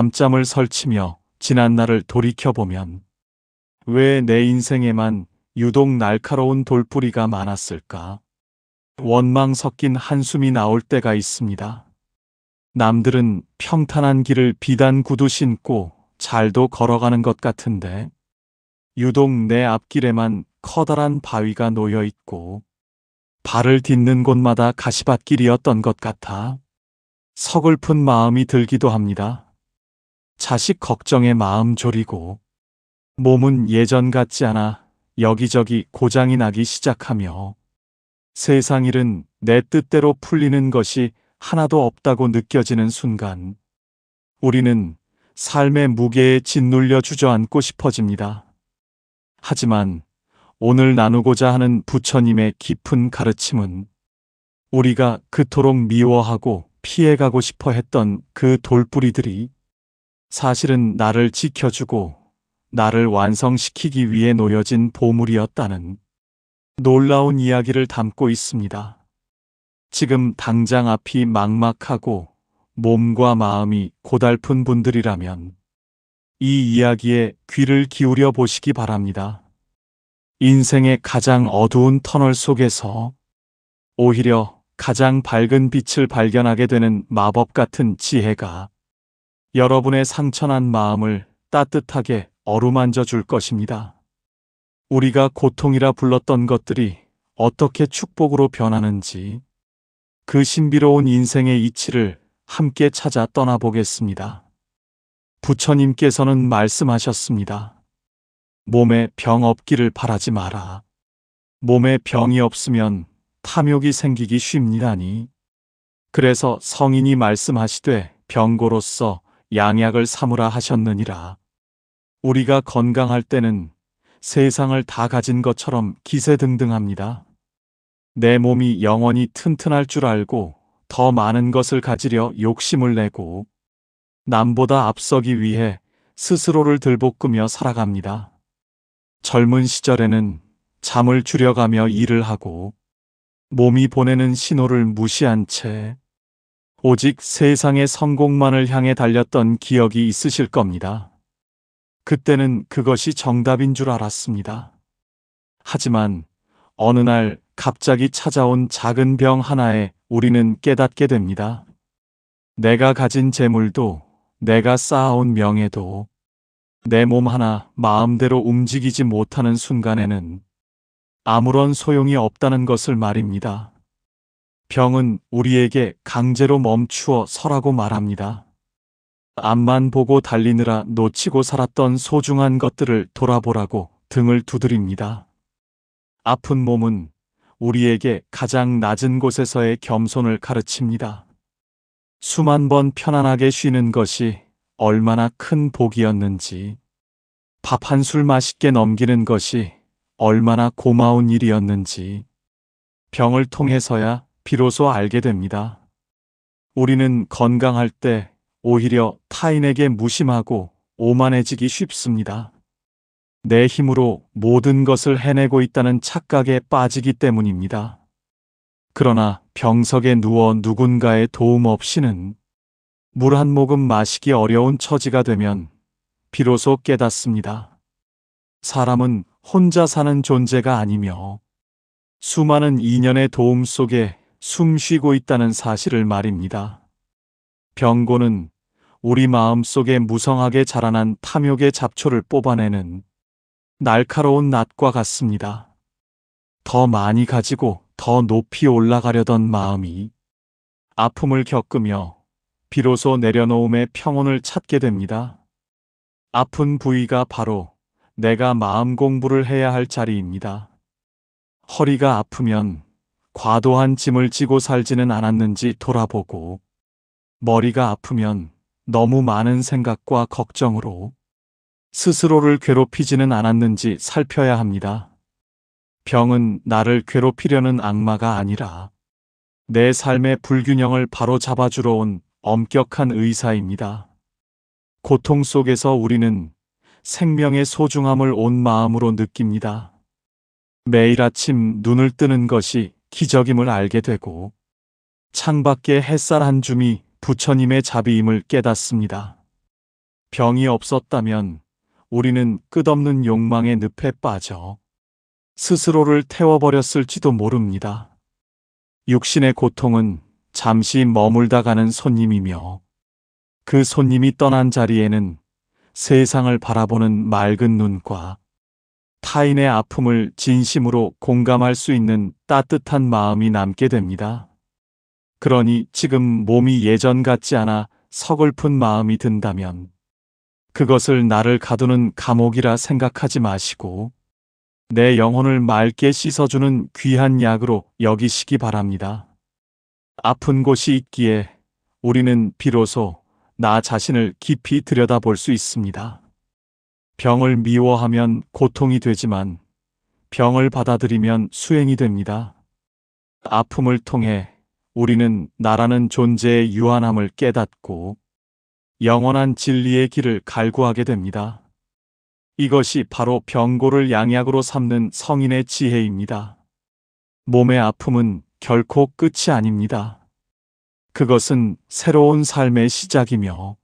밤잠을 설치며 지난 날을 돌이켜보면 왜 내 인생에만 유독 날카로운 돌뿌리가 많았을까? 원망 섞인 한숨이 나올 때가 있습니다. 남들은 평탄한 길을 비단 구두 신고 잘도 걸어가는 것 같은데 유독 내 앞길에만 커다란 바위가 놓여 있고 발을 딛는 곳마다 가시밭길이었던 것 같아 서글픈 마음이 들기도 합니다. 자식 걱정에 마음 졸이고 몸은 예전 같지 않아 여기저기 고장이 나기 시작하며 세상 일은 내 뜻대로 풀리는 것이 하나도 없다고 느껴지는 순간 우리는 삶의 무게에 짓눌려 주저앉고 싶어집니다. 하지만 오늘 나누고자 하는 부처님의 깊은 가르침은 우리가 그토록 미워하고 피해가고 싶어 했던 그 돌뿌리들이 사실은 나를 지켜주고 나를 완성시키기 위해 놓여진 보물이었다는 놀라운 이야기를 담고 있습니다. 지금 당장 앞이 막막하고 몸과 마음이 고달픈 분들이라면 이 이야기에 귀를 기울여 보시기 바랍니다. 인생의 가장 어두운 터널 속에서 오히려 가장 밝은 빛을 발견하게 되는 마법 같은 지혜가 여러분의 상처난 마음을 따뜻하게 어루만져 줄 것입니다. 우리가 고통이라 불렀던 것들이 어떻게 축복으로 변하는지 그 신비로운 인생의 이치를 함께 찾아 떠나보겠습니다. 부처님께서는 말씀하셨습니다. 몸에 병 없기를 바라지 마라. 몸에 병이 없으면 탐욕이 생기기 쉽니다니. 그래서 성인이 말씀하시되 병고로서 양약을 삼으라 하셨느니라. 우리가 건강할 때는 세상을 다 가진 것처럼 기세등등합니다. 내 몸이 영원히 튼튼할 줄 알고 더 많은 것을 가지려 욕심을 내고 남보다 앞서기 위해 스스로를 들볶으며 살아갑니다. 젊은 시절에는 잠을 줄여가며 일을 하고 몸이 보내는 신호를 무시한 채 오직 세상의 성공만을 향해 달렸던 기억이 있으실 겁니다. 그때는 그것이 정답인 줄 알았습니다. 하지만 어느 날 갑자기 찾아온 작은 병 하나에 우리는 깨닫게 됩니다. 내가 가진 재물도 내가 쌓아온 명예도 내 몸 하나 마음대로 움직이지 못하는 순간에는 아무런 소용이 없다는 것을 말입니다. 병은 우리에게 강제로 멈추어 서라고 말합니다. 앞만 보고 달리느라 놓치고 살았던 소중한 것들을 돌아보라고 등을 두드립니다. 아픈 몸은 우리에게 가장 낮은 곳에서의 겸손을 가르칩니다. 수만 번 편안하게 쉬는 것이 얼마나 큰 복이었는지, 밥 한 술 맛있게 넘기는 것이 얼마나 고마운 일이었는지 병을 통해서야 비로소 알게 됩니다. 우리는 건강할 때 오히려 타인에게 무심하고 오만해지기 쉽습니다. 내 힘으로 모든 것을 해내고 있다는 착각에 빠지기 때문입니다. 그러나 병석에 누워 누군가의 도움 없이는 물 한 모금 마시기 어려운 처지가 되면 비로소 깨닫습니다. 사람은 혼자 사는 존재가 아니며 수많은 인연의 도움 속에 숨 쉬고 있다는 사실을 말입니다. 병고는 우리 마음 속에 무성하게 자라난 탐욕의 잡초를 뽑아내는 날카로운 낫과 같습니다. 더 많이 가지고 더 높이 올라가려던 마음이 아픔을 겪으며 비로소 내려놓음의 평온을 찾게 됩니다. 아픈 부위가 바로 내가 마음 공부를 해야 할 자리입니다. 허리가 아프면 과도한 짐을 지고 살지는 않았는지 돌아보고 머리가 아프면 너무 많은 생각과 걱정으로 스스로를 괴롭히지는 않았는지 살펴야 합니다. 병은 나를 괴롭히려는 악마가 아니라 내 삶의 불균형을 바로 잡아주러 온 엄격한 의사입니다. 고통 속에서 우리는 생명의 소중함을 온 마음으로 느낍니다. 매일 아침 눈을 뜨는 것이 기적임을 알게 되고 창밖에 햇살 한 줌이 부처님의 자비임을 깨닫습니다. 병이 없었다면 우리는 끝없는 욕망의 늪에 빠져 스스로를 태워버렸을지도 모릅니다. 육신의 고통은 잠시 머물다 가는 손님이며 그 손님이 떠난 자리에는 세상을 바라보는 맑은 눈과 타인의 아픔을 진심으로 공감할 수 있는 따뜻한 마음이 남게 됩니다. 그러니 지금 몸이 예전 같지 않아 서글픈 마음이 든다면 그것을 나를 가두는 감옥이라 생각하지 마시고 내 영혼을 맑게 씻어주는 귀한 약으로 여기시기 바랍니다. 아픈 곳이 있기에 우리는 비로소 나 자신을 깊이 들여다볼 수 있습니다. 병을 미워하면 고통이 되지만 병을 받아들이면 수행이 됩니다. 아픔을 통해 우리는 나라는 존재의 유한함을 깨닫고 영원한 진리의 길을 갈구하게 됩니다. 이것이 바로 병고를 양약으로 삼는 성인의 지혜입니다. 몸의 아픔은 결코 끝이 아닙니다. 그것은 새로운 삶의 시작이며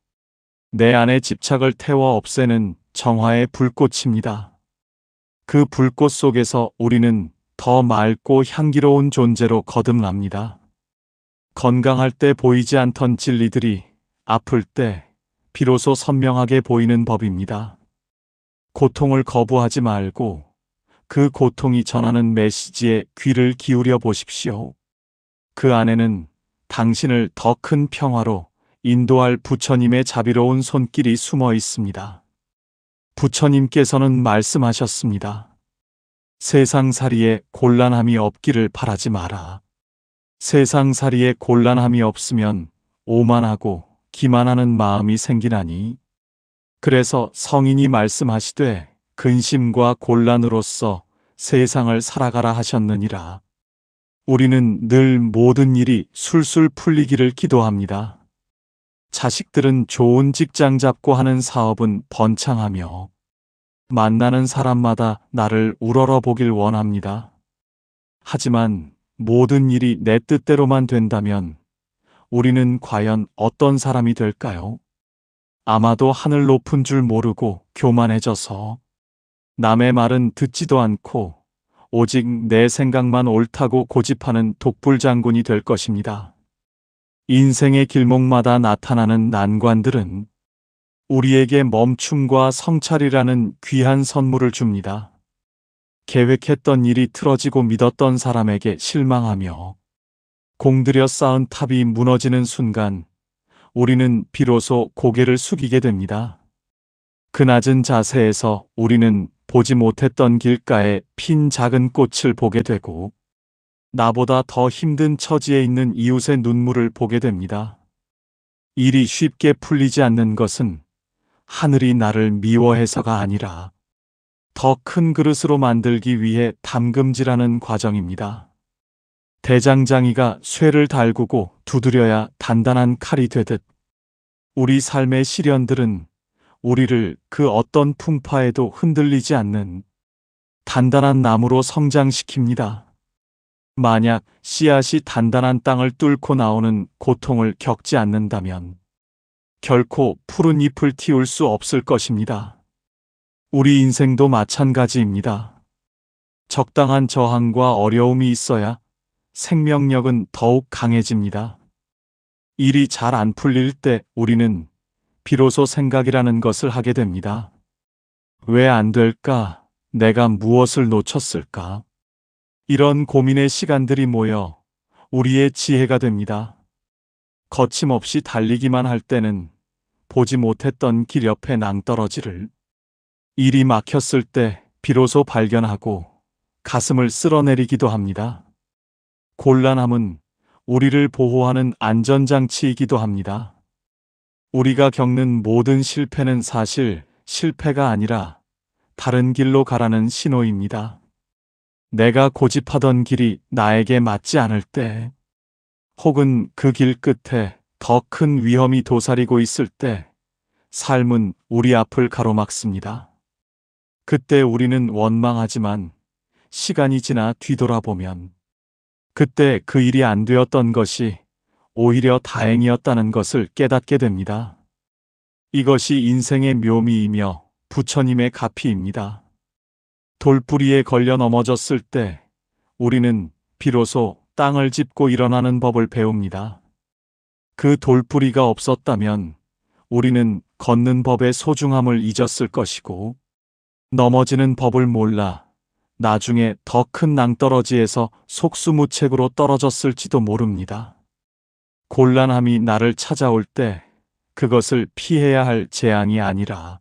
내 안의 집착을 태워 없애는 정화의 불꽃입니다. 그 불꽃 속에서 우리는 더 맑고 향기로운 존재로 거듭납니다. 건강할 때 보이지 않던 진리들이 아플 때 비로소 선명하게 보이는 법입니다. 고통을 거부하지 말고 그 고통이 전하는 메시지에 귀를 기울여 보십시오. 그 안에는 당신을 더 큰 평화로 인도할 부처님의 자비로운 손길이 숨어 있습니다. 부처님께서는 말씀하셨습니다. 세상살이에 곤란함이 없기를 바라지 마라. 세상살이에 곤란함이 없으면 오만하고 기만하는 마음이 생기나니 그래서 성인이 말씀하시되 근심과 곤란으로써 세상을 살아가라 하셨느니라. 우리는 늘 모든 일이 술술 풀리기를 기도합니다. 자식들은 좋은 직장 잡고 하는 사업은 번창하며 만나는 사람마다 나를 우러러 보길 원합니다. 하지만 모든 일이 내 뜻대로만 된다면 우리는 과연 어떤 사람이 될까요? 아마도 하늘 높은 줄 모르고 교만해져서 남의 말은 듣지도 않고 오직 내 생각만 옳다고 고집하는 독불장군이 될 것입니다. 인생의 길목마다 나타나는 난관들은 우리에게 멈춤과 성찰이라는 귀한 선물을 줍니다. 계획했던 일이 틀어지고 믿었던 사람에게 실망하며 공들여 쌓은 탑이 무너지는 순간 우리는 비로소 고개를 숙이게 됩니다. 그 낮은 자세에서 우리는 보지 못했던 길가에 핀 작은 꽃을 보게 되고 나보다 더 힘든 처지에 있는 이웃의 눈물을 보게 됩니다. 일이 쉽게 풀리지 않는 것은 하늘이 나를 미워해서가 아니라 더 큰 그릇으로 만들기 위해 담금질하는 과정입니다. 대장장이가 쇠를 달구고 두드려야 단단한 칼이 되듯 우리 삶의 시련들은 우리를 그 어떤 풍파에도 흔들리지 않는 단단한 나무로 성장시킵니다. 만약 씨앗이 단단한 땅을 뚫고 나오는 고통을 겪지 않는다면 결코 푸른 잎을 틔울 수 없을 것입니다. 우리 인생도 마찬가지입니다. 적당한 저항과 어려움이 있어야 생명력은 더욱 강해집니다. 일이 잘 안 풀릴 때 우리는 비로소 생각이라는 것을 하게 됩니다. 왜 안 될까? 내가 무엇을 놓쳤을까? 이런 고민의 시간들이 모여 우리의 지혜가 됩니다. 거침없이 달리기만 할 때는 보지 못했던 길 옆에 낭떠러지를 일이 막혔을 때 비로소 발견하고 가슴을 쓸어내리기도 합니다. 곤란함은 우리를 보호하는 안전장치이기도 합니다. 우리가 겪는 모든 실패는 사실 실패가 아니라 다른 길로 가라는 신호입니다. 내가 고집하던 길이 나에게 맞지 않을 때, 혹은 그 길 끝에 더 큰 위험이 도사리고 있을 때, 삶은 우리 앞을 가로막습니다. 그때 우리는 원망하지만 시간이 지나 뒤돌아보면 그때 그 일이 안 되었던 것이 오히려 다행이었다는 것을 깨닫게 됩니다. 이것이 인생의 묘미이며 부처님의 가피입니다. 돌부리에 걸려 넘어졌을 때 우리는 비로소 땅을 짚고 일어나는 법을 배웁니다. 그 돌부리가 없었다면 우리는 걷는 법의 소중함을 잊었을 것이고, 넘어지는 법을 몰라 나중에 더 큰 낭떠러지에서 속수무책으로 떨어졌을지도 모릅니다. 곤란함이 나를 찾아올 때 그것을 피해야 할 재앙이 아니라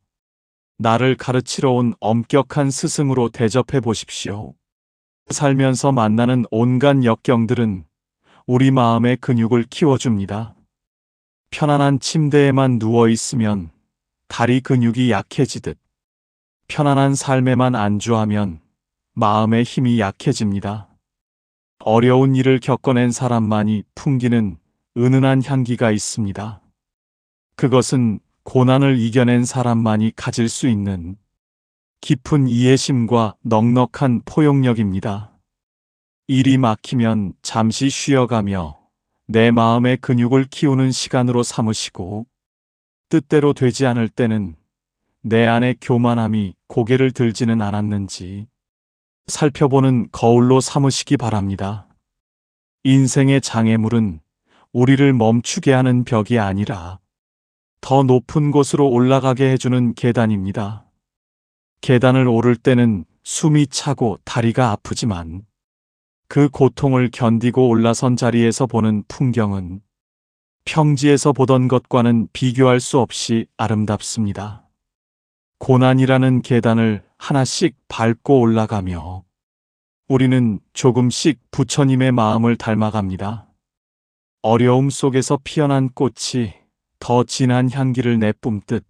나를 가르치러 온 엄격한 스승으로 대접해 보십시오. 살면서 만나는 온갖 역경들은 우리 마음의 근육을 키워줍니다. 편안한 침대에만 누워 있으면 다리 근육이 약해지듯 편안한 삶에만 안주하면 마음의 힘이 약해집니다. 어려운 일을 겪어낸 사람만이 풍기는 은은한 향기가 있습니다. 그것은 고난을 이겨낸 사람만이 가질 수 있는 깊은 이해심과 넉넉한 포용력입니다. 일이 막히면 잠시 쉬어가며 내 마음의 근육을 키우는 시간으로 삼으시고, 뜻대로 되지 않을 때는 내 안의 교만함이 고개를 들지는 않았는지 살펴보는 거울로 삼으시기 바랍니다. 인생의 장애물은 우리를 멈추게 하는 벽이 아니라 더 높은 곳으로 올라가게 해주는 계단입니다. 계단을 오를 때는 숨이 차고 다리가 아프지만 그 고통을 견디고 올라선 자리에서 보는 풍경은 평지에서 보던 것과는 비교할 수 없이 아름답습니다. 고난이라는 계단을 하나씩 밟고 올라가며 우리는 조금씩 부처님의 마음을 닮아갑니다. 어려움 속에서 피어난 꽃이 더 진한 향기를 내뿜듯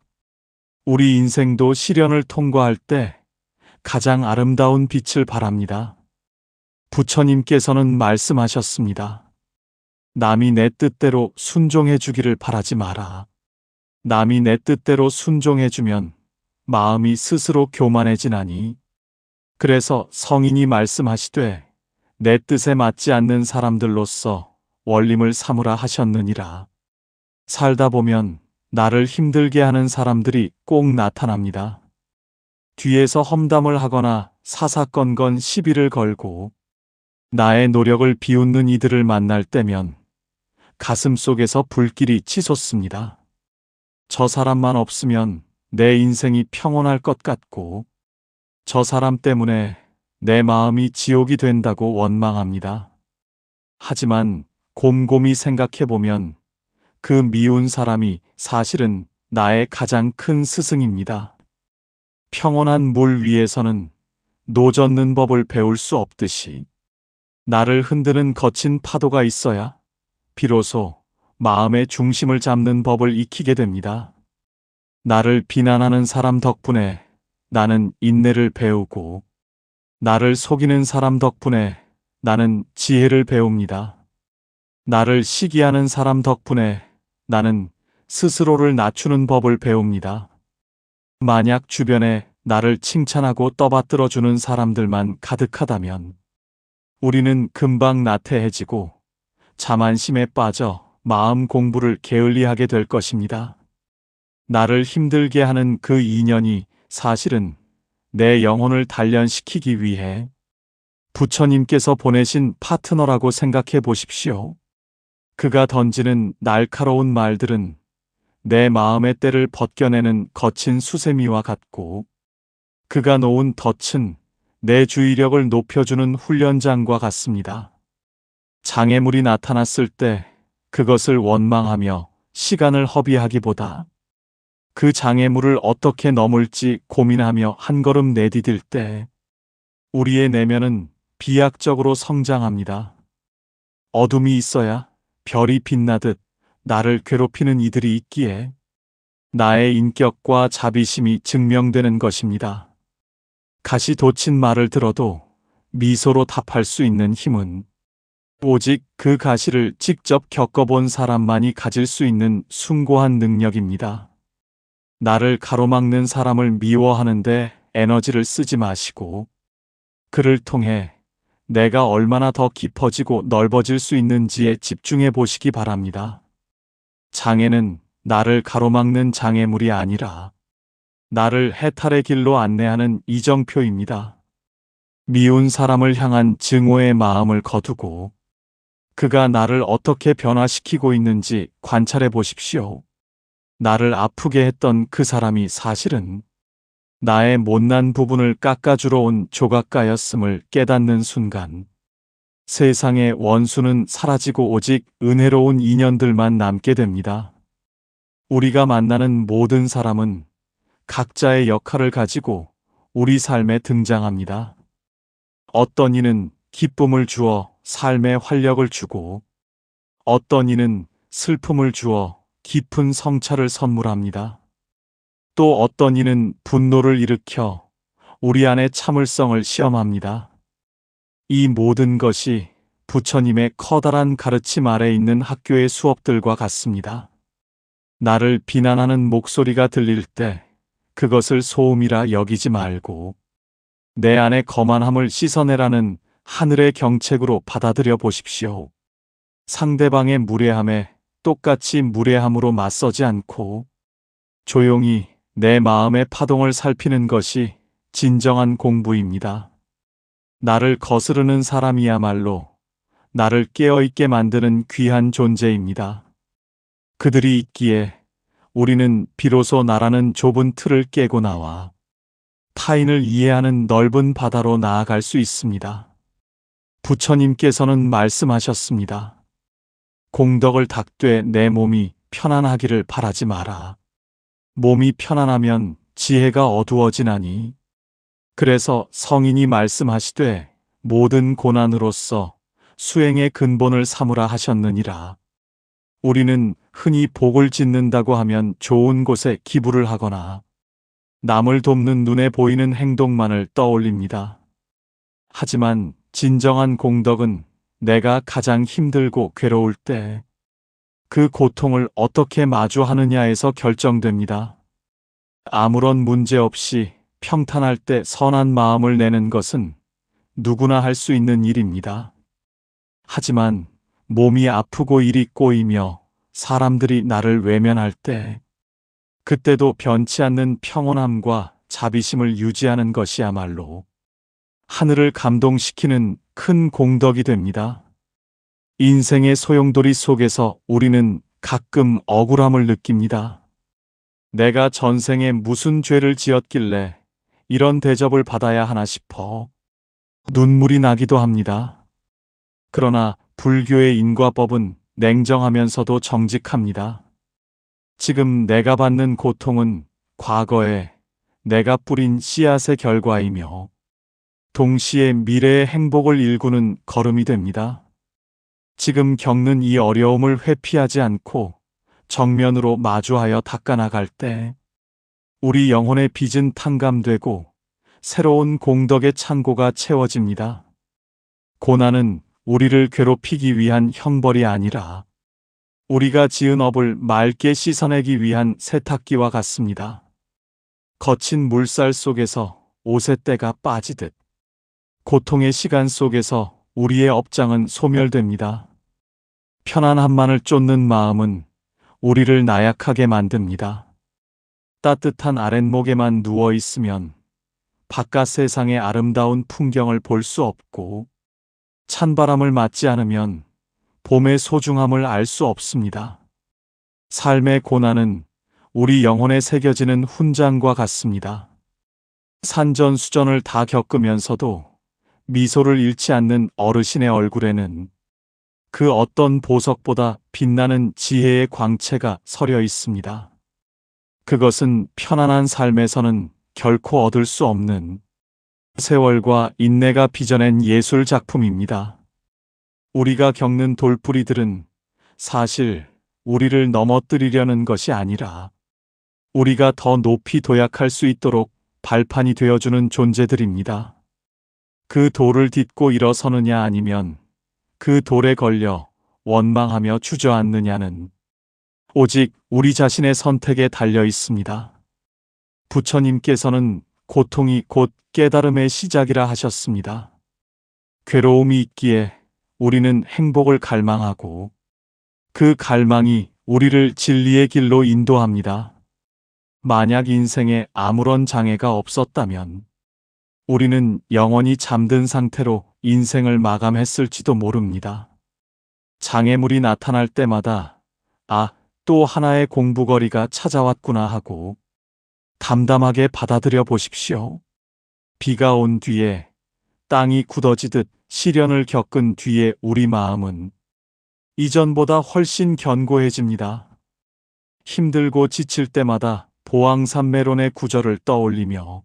우리 인생도 시련을 통과할 때 가장 아름다운 빛을 발합니다. 부처님께서는 말씀하셨습니다. 남이 내 뜻대로 순종해 주기를 바라지 마라. 남이 내 뜻대로 순종해 주면 마음이 스스로 교만해지나니. 그래서 성인이 말씀하시되 내 뜻에 맞지 않는 사람들로서 원림을 삼으라 하셨느니라. 살다 보면 나를 힘들게 하는 사람들이 꼭 나타납니다. 뒤에서 험담을 하거나 사사건건 시비를 걸고 나의 노력을 비웃는 이들을 만날 때면 가슴 속에서 불길이 치솟습니다. 저 사람만 없으면 내 인생이 평온할 것 같고 저 사람 때문에 내 마음이 지옥이 된다고 원망합니다. 하지만 곰곰이 생각해보면 그 미운 사람이 사실은 나의 가장 큰 스승입니다. 평온한 물 위에서는 노젓는 법을 배울 수 없듯이 나를 흔드는 거친 파도가 있어야 비로소 마음의 중심을 잡는 법을 익히게 됩니다. 나를 비난하는 사람 덕분에 나는 인내를 배우고 나를 속이는 사람 덕분에 나는 지혜를 배웁니다. 나를 시기하는 사람 덕분에 나는 스스로를 낮추는 법을 배웁니다. 만약 주변에 나를 칭찬하고 떠받들어주는 사람들만 가득하다면 우리는 금방 나태해지고 자만심에 빠져 마음 공부를 게을리하게 될 것입니다. 나를 힘들게 하는 그 인연이 사실은 내 영혼을 단련시키기 위해 부처님께서 보내신 파트너라고 생각해 보십시오. 그가 던지는 날카로운 말들은 내 마음의 때를 벗겨내는 거친 수세미와 같고 그가 놓은 덫은 내 주의력을 높여주는 훈련장과 같습니다. 장애물이 나타났을 때 그것을 원망하며 시간을 허비하기보다 그 장애물을 어떻게 넘을지 고민하며 한 걸음 내디딜 때 우리의 내면은 비약적으로 성장합니다. 어둠이 있어야 별이 빛나듯 나를 괴롭히는 이들이 있기에 나의 인격과 자비심이 증명되는 것입니다. 가시 돋친 말을 들어도 미소로 답할 수 있는 힘은 오직 그 가시를 직접 겪어본 사람만이 가질 수 있는 숭고한 능력입니다. 나를 가로막는 사람을 미워하는데 에너지를 쓰지 마시고 그를 통해 내가 얼마나 더 깊어지고 넓어질 수 있는지에 집중해 보시기 바랍니다. 장애는 나를 가로막는 장애물이 아니라 나를 해탈의 길로 안내하는 이정표입니다. 미운 사람을 향한 증오의 마음을 거두고 그가 나를 어떻게 변화시키고 있는지 관찰해 보십시오. 나를 아프게 했던 그 사람이 사실은 나의 못난 부분을 깎아주러 온 조각가였음을 깨닫는 순간 세상의 원수는 사라지고 오직 은혜로운 인연들만 남게 됩니다. 우리가 만나는 모든 사람은 각자의 역할을 가지고 우리 삶에 등장합니다. 어떤 이는 기쁨을 주어 삶에 활력을 주고 어떤 이는 슬픔을 주어 깊은 성찰을 선물합니다. 또 어떤 이는 분노를 일으켜 우리 안의 참을성을 시험합니다. 이 모든 것이 부처님의 커다란 가르침 아래 있는 학교의 수업들과 같습니다. 나를 비난하는 목소리가 들릴 때 그것을 소음이라 여기지 말고 내 안의 거만함을 씻어내라는 하늘의 경책으로 받아들여 보십시오. 상대방의 무례함에 똑같이 무례함으로 맞서지 않고 조용히 내 마음의 파동을 살피는 것이 진정한 공부입니다. 나를 거스르는 사람이야말로 나를 깨어있게 만드는 귀한 존재입니다. 그들이 있기에 우리는 비로소 나라는 좁은 틀을 깨고 나와 타인을 이해하는 넓은 바다로 나아갈 수 있습니다. 부처님께서는 말씀하셨습니다. 공덕을 닦되 내 몸이 편안하기를 바라지 마라. 몸이 편안하면 지혜가 어두워지나니. 그래서 성인이 말씀하시되 모든 고난으로서 수행의 근본을 삼으라 하셨느니라. 우리는 흔히 복을 짓는다고 하면 좋은 곳에 기부를 하거나 남을 돕는 눈에 보이는 행동만을 떠올립니다. 하지만 진정한 공덕은 내가 가장 힘들고 괴로울 때 그 고통을 어떻게 마주하느냐에서 결정됩니다. 아무런 문제 없이 평탄할 때 선한 마음을 내는 것은 누구나 할 수 있는 일입니다. 하지만 몸이 아프고 일이 꼬이며 사람들이 나를 외면할 때 그때도 변치 않는 평온함과 자비심을 유지하는 것이야말로 하늘을 감동시키는 큰 공덕이 됩니다. 인생의 소용돌이 속에서 우리는 가끔 억울함을 느낍니다. 내가 전생에 무슨 죄를 지었길래 이런 대접을 받아야 하나 싶어 눈물이 나기도 합니다. 그러나 불교의 인과법은 냉정하면서도 정직합니다. 지금 내가 받는 고통은 과거에 내가 뿌린 씨앗의 결과이며 동시에 미래의 행복을 일구는 걸음이 됩니다. 지금 겪는 이 어려움을 회피하지 않고 정면으로 마주하여 닦아나갈 때 우리 영혼의 빚은 탕감되고 새로운 공덕의 창고가 채워집니다. 고난은 우리를 괴롭히기 위한 형벌이 아니라 우리가 지은 업을 맑게 씻어내기 위한 세탁기와 같습니다. 거친 물살 속에서 옷의 때가 빠지듯 고통의 시간 속에서 우리의 업장은 소멸됩니다. 편안함만을 쫓는 마음은 우리를 나약하게 만듭니다. 따뜻한 아랫목에만 누워 있으면 바깥 세상의 아름다운 풍경을 볼 수 없고 찬바람을 맞지 않으면 봄의 소중함을 알 수 없습니다. 삶의 고난은 우리 영혼에 새겨지는 훈장과 같습니다. 산전수전을 다 겪으면서도 미소를 잃지 않는 어르신의 얼굴에는 그 어떤 보석보다 빛나는 지혜의 광채가 서려 있습니다. 그것은 편안한 삶에서는 결코 얻을 수 없는 세월과 인내가 빚어낸 예술 작품입니다. 우리가 겪는 돌부리들은 사실 우리를 넘어뜨리려는 것이 아니라 우리가 더 높이 도약할 수 있도록 발판이 되어주는 존재들입니다. 그 돌을 딛고 일어서느냐 아니면 그 돌에 걸려 원망하며 주저앉느냐는 오직 우리 자신의 선택에 달려 있습니다. 부처님께서는 고통이 곧 깨달음의 시작이라 하셨습니다. 괴로움이 있기에 우리는 행복을 갈망하고 그 갈망이 우리를 진리의 길로 인도합니다. 만약 인생에 아무런 장애가 없었다면 우리는 영원히 잠든 상태로 인생을 마감했을지도 모릅니다. 장애물이 나타날 때마다 또 하나의 공부거리가 찾아왔구나 하고 담담하게 받아들여 보십시오. 비가 온 뒤에 땅이 굳어지듯 시련을 겪은 뒤에 우리 마음은 이전보다 훨씬 견고해집니다. 힘들고 지칠 때마다 보왕산매론의 구절을 떠올리며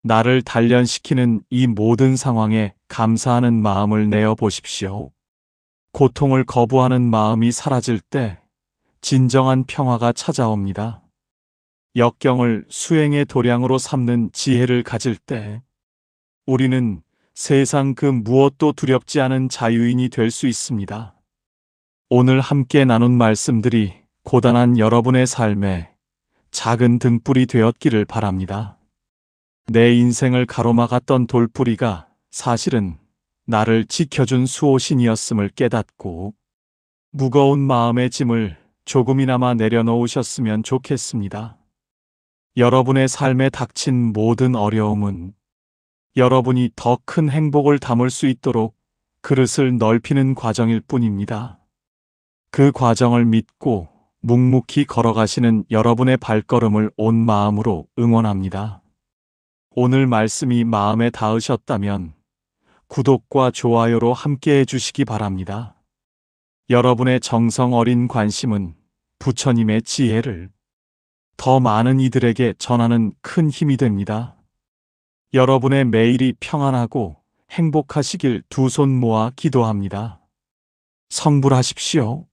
나를 단련시키는 이 모든 상황에 감사하는 마음을 내어 보십시오. 고통을 거부하는 마음이 사라질 때 진정한 평화가 찾아옵니다. 역경을 수행의 도량으로 삼는 지혜를 가질 때 우리는 세상 그 무엇도 두렵지 않은 자유인이 될 수 있습니다. 오늘 함께 나눈 말씀들이 고단한 여러분의 삶에 작은 등불이 되었기를 바랍니다. 내 인생을 가로막았던 돌뿌리가 사실은 나를 지켜준 수호신이었음을 깨닫고 무거운 마음의 짐을 조금이나마 내려놓으셨으면 좋겠습니다. 여러분의 삶에 닥친 모든 어려움은 여러분이 더 큰 행복을 담을 수 있도록 그릇을 넓히는 과정일 뿐입니다. 그 과정을 믿고 묵묵히 걸어가시는 여러분의 발걸음을 온 마음으로 응원합니다. 오늘 말씀이 마음에 닿으셨다면 구독과 좋아요로 함께 해주시기 바랍니다. 여러분의 정성 어린 관심은 부처님의 지혜를 더 많은 이들에게 전하는 큰 힘이 됩니다. 여러분의 매일이 평안하고 행복하시길 두 손 모아 기도합니다. 성불하십시오.